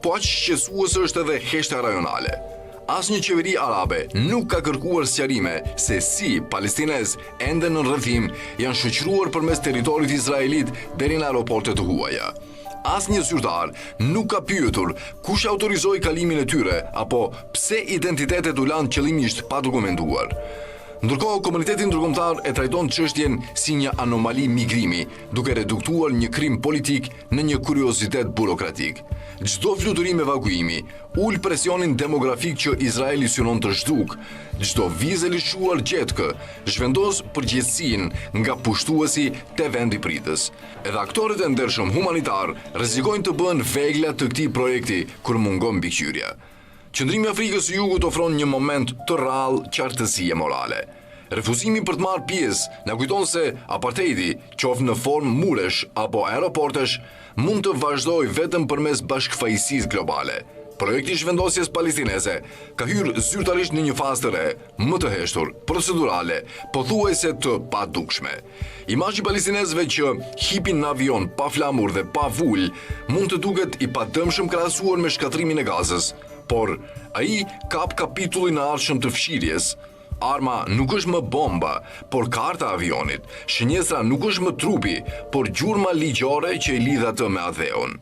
po aq shqetësuese është edhe heshtja rajonale. Asnjë qeveri arabe nuk ka kërkuar sqarime se si palestinez ende në rrethim janë shoqëruar përmes territorit izraelit deri në aeroportet të huaja. Asnjë zyrtar nuk ka pyetur kush autorizoi kalimin e tyre apo pse identitetet u lanë qëllimisht pa dokumentuar. Ndërkohë, komuniteti ndërkombëtar e trajton çështjen si një anomali migrimi, duke reduktuar një krim politik në një kuriozitet burokratik. Çdo fluturim evakuimi ul presionin demografik që Izraeli synon të zhduk. Çdo vizë lëshuar gjetkë zhvendos përgjegjësinë nga pushtuesi te vendi pritës. Edhe aktorët e ndershëm humanitar rrezikojnë të bëhen vegla të këtij projekti kur mungon mbikëqyrja. Qëndrimi i Afrikës së Jugut ofron një moment të rrallë qartësie morale. Refuzimi për të marrë pjesë na kujton se apartheidi, qoftë në formë muresh apo aeroportesh, mund të vazhdojë vetëm përmes bashkëfaqësisë globale. Projekti i zhvendosjes palestineze ka hyrë zyrtarisht në një fazë të re, më të heshtur, procedurale, pothuajse të padukshme. Imazhi i palestinezëve që hipin në avion pa flamur dhe pa vulë mund të duket i padëmshëm krahasuar me shkatrimin e Gazës, por ai kap kapitullin e ardhshëm të fshirjes. Arma nuk është më bomba, por karta e avionit. Shënjestra nuk është më trupi, por gjurma ligjore që i lidh atë me adheun.